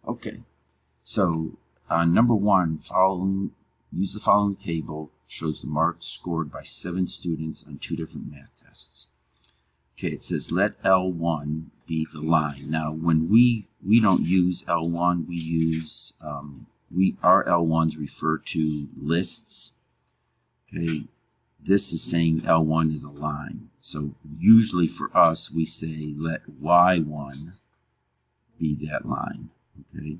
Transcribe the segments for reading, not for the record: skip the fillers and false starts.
Okay, so number 1, use the following table, shows the marks scored by 7 students on 2 different math tests. Okay, it says let L1 be the line. Now, when we don't use L1, we use, our L1s refer to lists. Okay, this is saying L1 is a line. So usually for us, we say let Y1 be that line. Okay,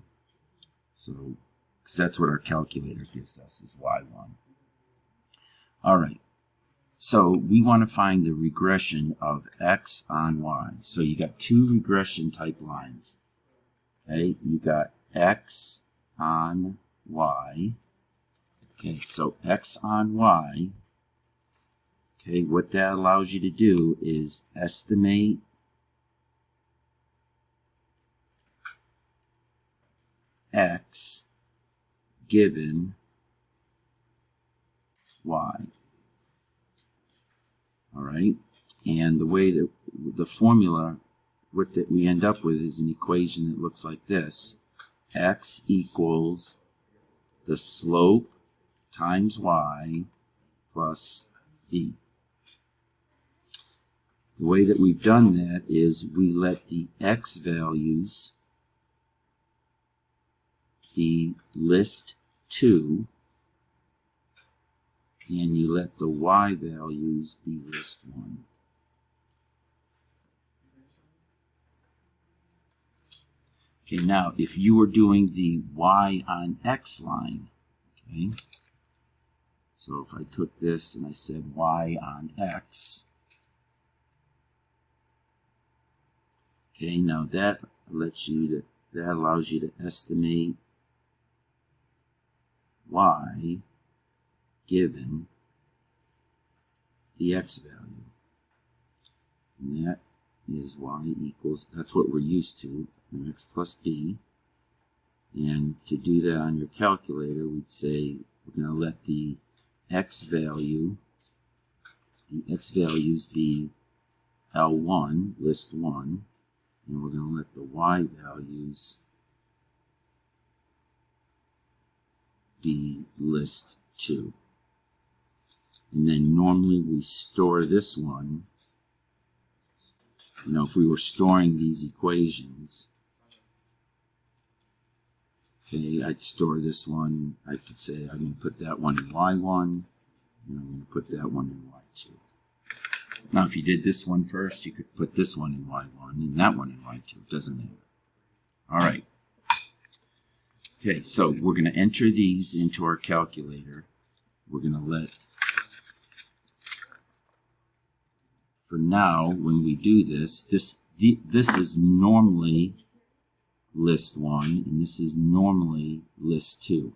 so because that's what our calculator gives us is Y1. All right. So we want to find the regression of X on Y. So you got 2 regression type lines. Okay, you got X on Y. Okay, so X on Y. Okay, what that allows you to do is estimate X given Y. All right, and the way that the formula, what that we end up with is an equation that looks like this. X equals the slope times Y plus B. The way that we've done that is we let the X values be list 2, and you let the Y values be list 1. Okay, now if you were doing the Y on X line, okay, so if I took this and I said Y on X, okay, now that allows you to estimate Y given the X value. And that is Y equals, that's what we're used to, X plus B. And to do that on your calculator, we'd say we're going to let the X values be L1, list 1, and we're going to let the Y values be list 2. And then normally we store this one. You know, if we were storing these equations, okay, I'd store this one. I could say I'm going to put that one in Y1, and I'm going to put that one in Y2. Now, if you did this one first, you could put this one in Y1 and that one in Y2. It doesn't matter. All right. Okay, so we're going to enter these into our calculator. We're going to let, for now, when we do this, this is normally list 1, and this is normally list 2.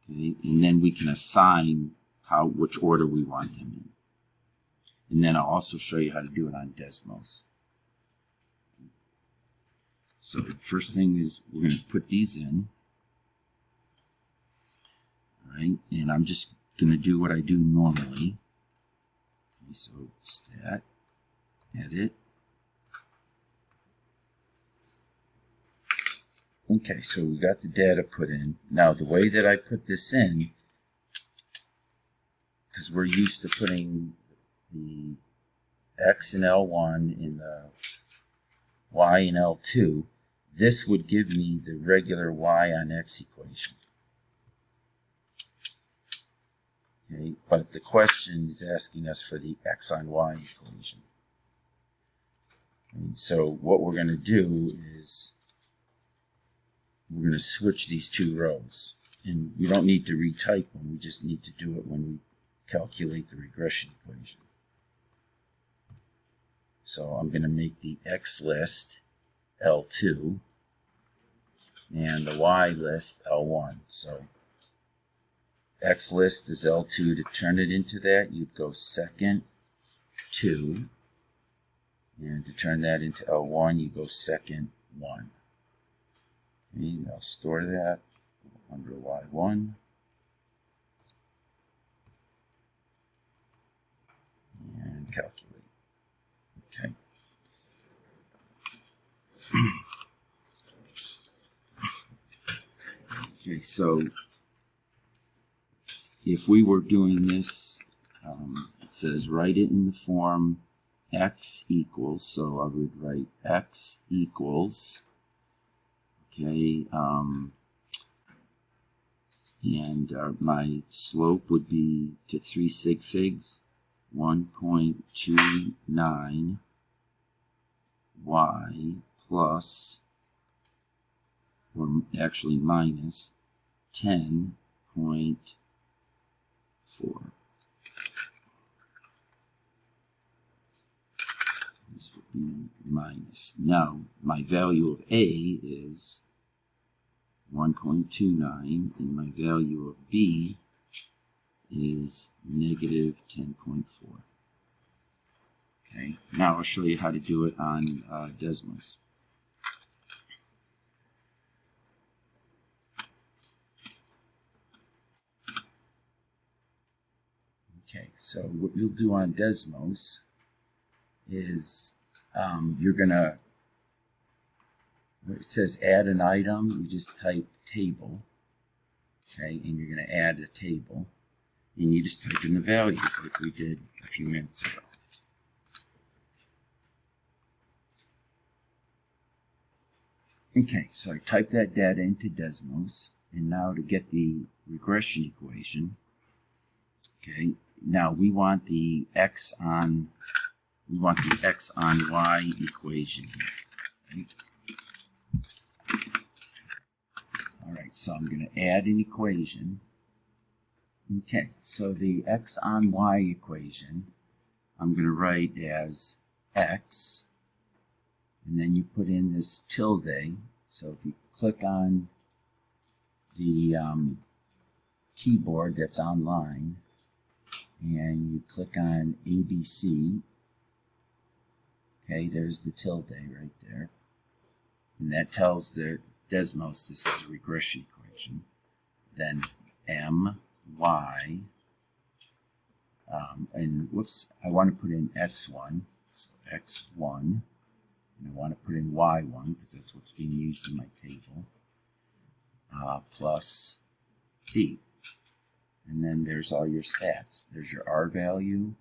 Okay, and then we can assign which order we want them in. And then I'll also show you how to do it on Desmos. So the first thing is we're going to put these in. All right, and I'm just going to do what I do normally. Okay, so stat, edit. Okay, so we got the data put in. Now the way that I put this in, because we're used to putting the X in L1 and the Y in L2, this would give me the regular Y on X equation. Okay, but the question is asking us for the X on Y equation. And so what we're going to do is we're going to switch these 2 rows. And we don't need to retype them, we just need to do it when we calculate the regression equation. So I'm going to make the X list L2 and the Y list L1. So X list is L2. To turn it into that, you'd go second 2. And to turn that into L1, you go second 1. Okay, I'll store that under Y1. And calculate. Okay. Okay, so if we were doing this, it says write it in the form x equals, so I would write x equals, okay, and my slope would be to 3 sig figs, 1.29 y plus, or actually minus, 10.4. This would be minus. Now, my value of A is 1.29, and my value of B is negative 10.4. Okay, now I'll show you how to do it on Desmos. Okay, so what you'll do on Desmos is you're gonna, where it says add an item, you just type table, okay, and you're gonna add a table, and you just type in the values like we did a few minutes ago. Okay, so I type that data into Desmos, and now to get the regression equation, okay, now we want the x on y equation here. Okay. All right, so I'm going to add an equation. Okay, so the x on y equation, I'm going to write as x, and then you put in this tilde. So if you click on the keyboard that's online, and you click on ABC, okay, there's the tilde right there. And that tells the Desmos this is a regression equation. Then M, Y, and whoops, I want to put in X1, so X1, and I want to put in Y1 because that's what's being used in my table, plus P. And then there's all your stats. There's your R value,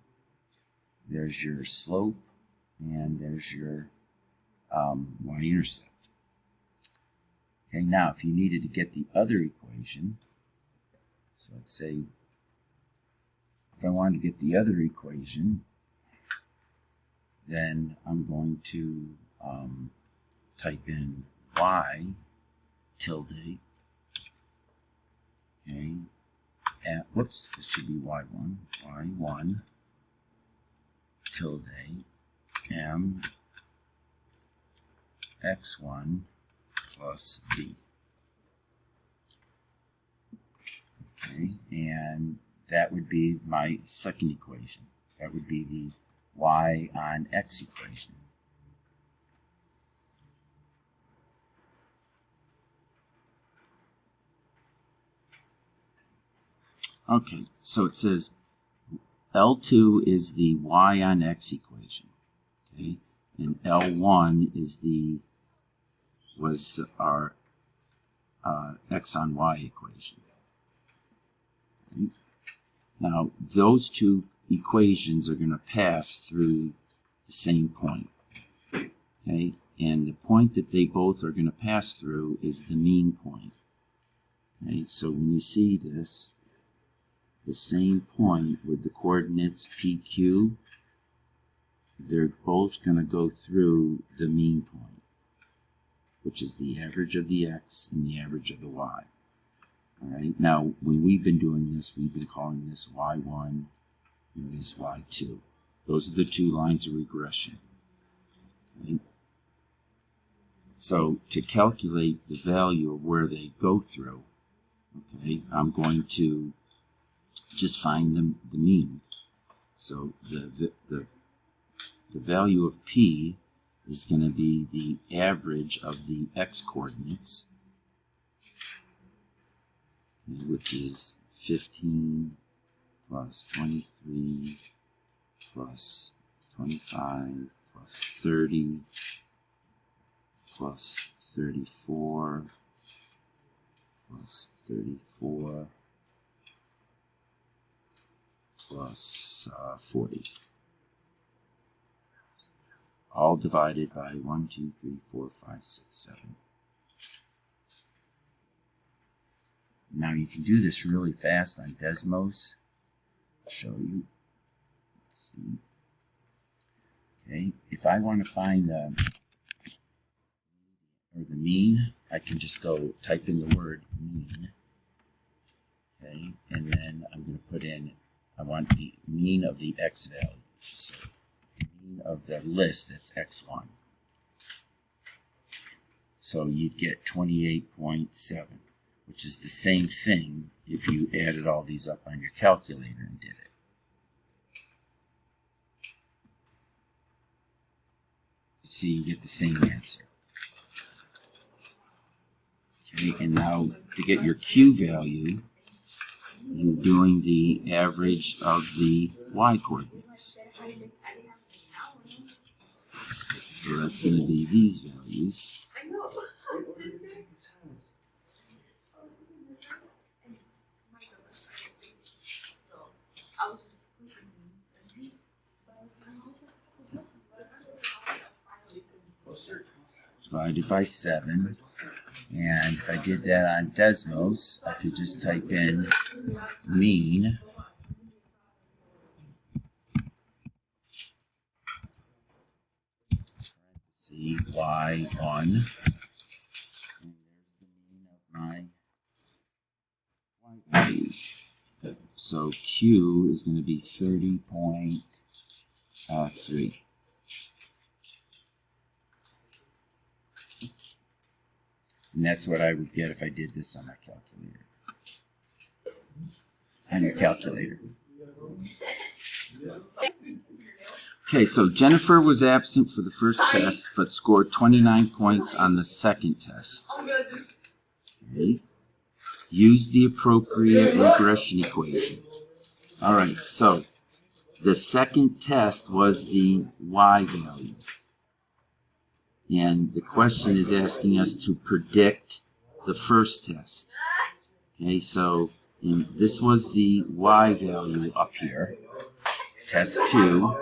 there's your slope, and there's your y-intercept. Okay, now if you needed to get the other equation, so let's say if I wanted to get the other equation, then I'm going to type in y tilde, okay, and whoops, this should be y1 tilde m x1 plus b. Okay, and that would be my second equation. That would be the y on x equation. Okay, so it says L2 is the y on x equation, okay, and L1 is was our x on y equation. Okay. Now, those two equations are going to pass through the same point, okay, and the point that they both are going to pass through is the mean point. Okay, so when you see this, the same point with the coordinates PQ, they're both going to go through the mean point, which is the average of the x and the average of the y. All right. Now, when we've been doing this, we've been calling this y1 and this y2. Those are the two lines of regression. Okay. So to calculate the value of where they go through, okay, I'm going to just find the mean. So the value of P is going to be the average of the x coordinates, which is 15 plus 23 plus 25 plus 30 plus 34 plus 34 plus 40. All divided by 1, 2, 3, 4, 5, 6, 7. Now you can do this really fast on Desmos. I'll show you. Let's see. Okay, if I want to find the mean, I can just go type in the word mean. Okay, and then I'm going to put in, I want the mean of the x values. So the mean of the list, that's x1. So you'd get 28.7, which is the same thing if you added all these up on your calculator and did it. See, you get the same answer. Okay, and now to get your Q value, you're doing the average of the y coordinates. So that's going to be these values. Divided by 7. And if I did that on Desmos, I could just type in mean parentheses y1. And there's the mean of my y values. So Q is going to be 30.3. And that's what I would get if I did this on my calculator. On your calculator. Okay, so Jennifer was absent for the first test, but scored 29 points on the second test. Okay. Use the appropriate regression equation. All right, so the second test was the y value. And the question is asking us to predict the first test. Okay, so this was the y value up here, test 2.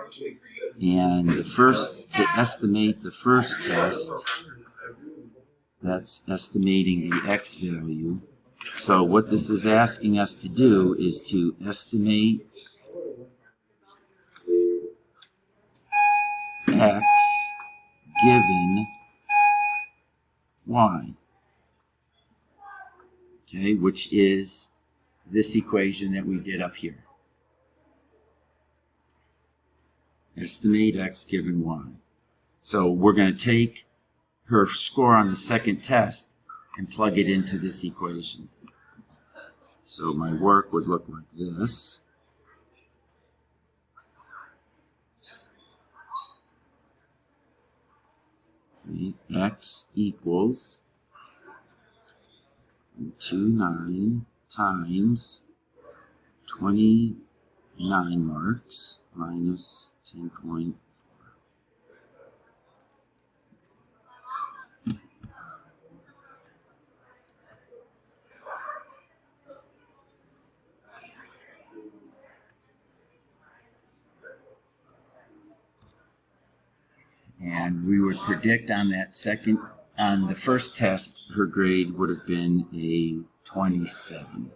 And the first, to estimate the first test, that's estimating the x value. So what this is asking us to do is to estimate x given y, okay, which is this equation that we did up here. Estimate x given y. So we're going to take her score on the second test and plug it into this equation. So my work would look like this. Okay, x equals 29 times 29 marks minus 10.4. And we would predict on that on the first test, her grade would have been a 27.